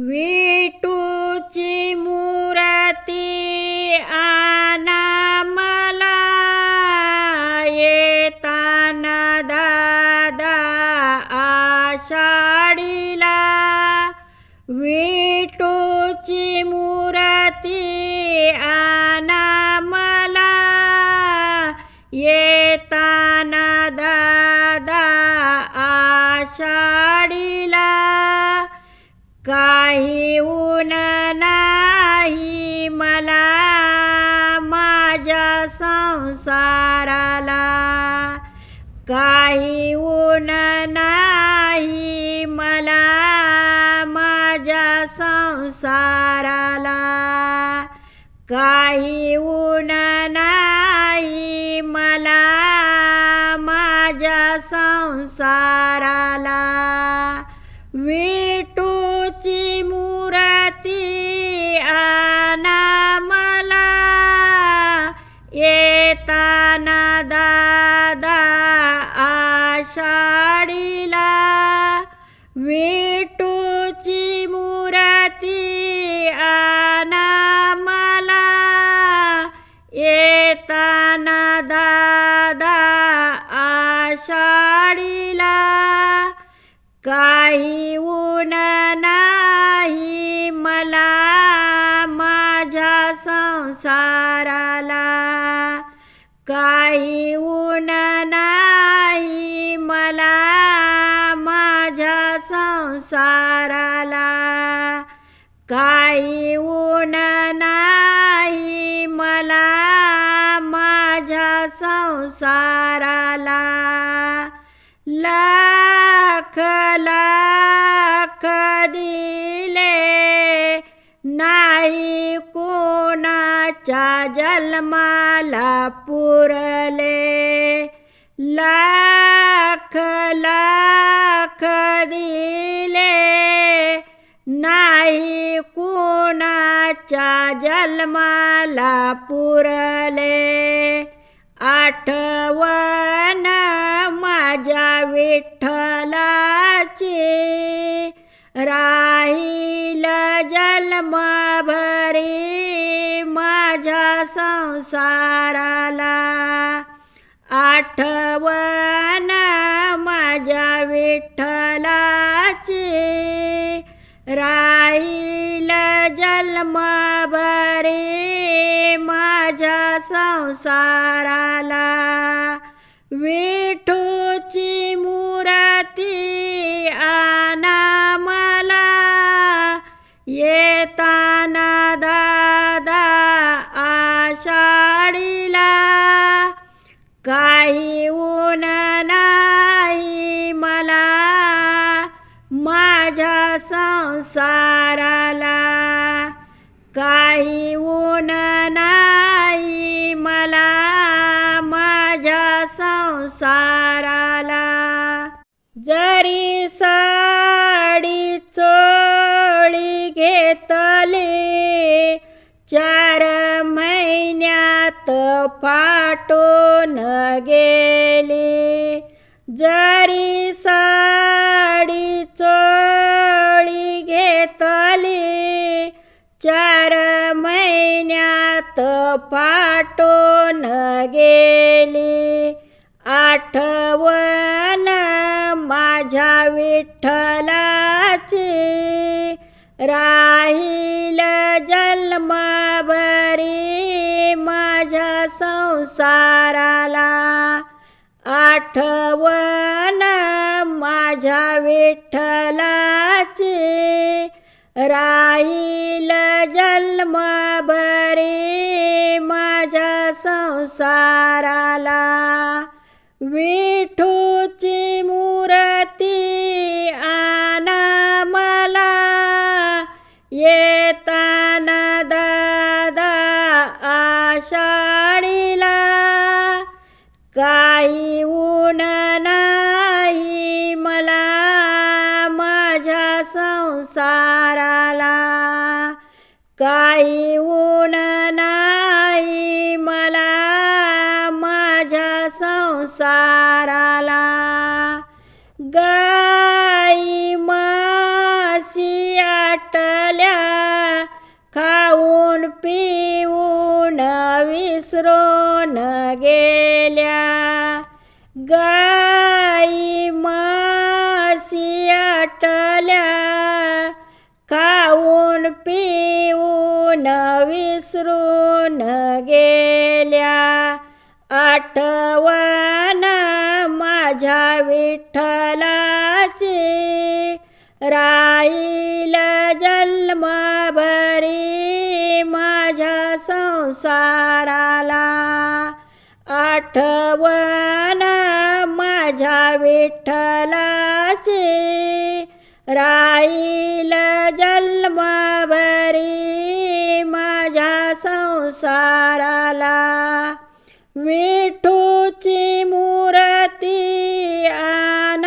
विठूची मूर्ती आणा मला, येताना दादा आषाढीला. विठूची मूर्ती आणा मला, येताना दादा आषाढीला. काही ऊन नाही मला माझ्या संसाराला, काही ऊन नाही मला माझ्या संसाराला, काही ऊन नाही मला माझ्या संसाराला. विठूची मूर्ती आणा मला, येताना दादा आषाढीला. विठूची मूर्ती आणा मला, येताना दादा आषाढीला. काही ऊन नाही मला माझ्या संसाराला, काही ऊन नाही मला माझ्या संसाराला, काही ऊन नाही मला माझ्या संसाराला. लाख लाख दिले नाही कोणाच्या जन्माला पुरले, लाख लाख दिले नाही कोणाच्या जन्माला पुरले. आठवण माझ्या विठ्ठलाची राहील जन्मभरी माझ्या संसाराला, आठवण माझ्या विठ्ठलाची राहील जन्मभरी माझ्या संसाराला. विठूची मूर्ती आणा मला, येताना दादा आषाढीला. काही ऊन नाही मला माझ्या संसाराला, काही ऊन नाही मला माझ्या संसाराला. जरी साडी चोळी घेतली 4 महिन्यात फाटून गेली, जरी साडी चोळी घेतली 4 महिन्यात फाटून गेली. आठवण माझ्या विठ्ठलाची राहील जन्मभरी माझ्या संसाराला, आठवण माझ्या विठ्ठलाची राहील जन्मभरी माझ्या संसाराला. विठूची मूर्ती आणा मला, येताना दादा आषाढीला. काही ऊन नाही मला माझ्या संसाराला, काही ऊन नाही मला माझ्या संसाराला. गाई म्हशी आटल्या खाऊन पिऊन विसरून गेल्या गाई म्हशी आटल्या खाऊन पिऊन विसरून गेल्या आठवण माझ्या विठ्ठलाची राहील जन्मभरी माझ्या संसाराला आठवण माझ्या विठ्ठलाची राहील जन्मभरी माझ्या संसाराला विठूची मूर्ती आण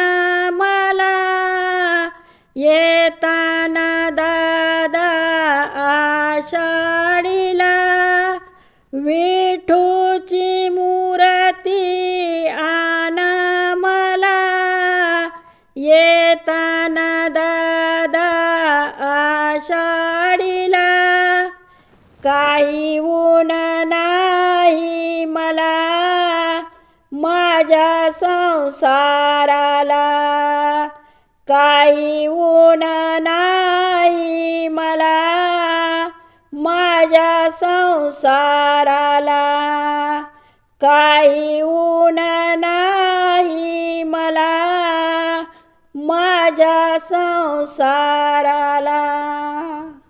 मला येताना दादा आषाढीला विठूची मूर्ती आण मला येताना दादा आषाढीला काही ऊन नाही मला माझ्या संसाराला काही ऊन नाही मला माझ्या संसाराला काही ऊन नाही मला माझ्या संसाराला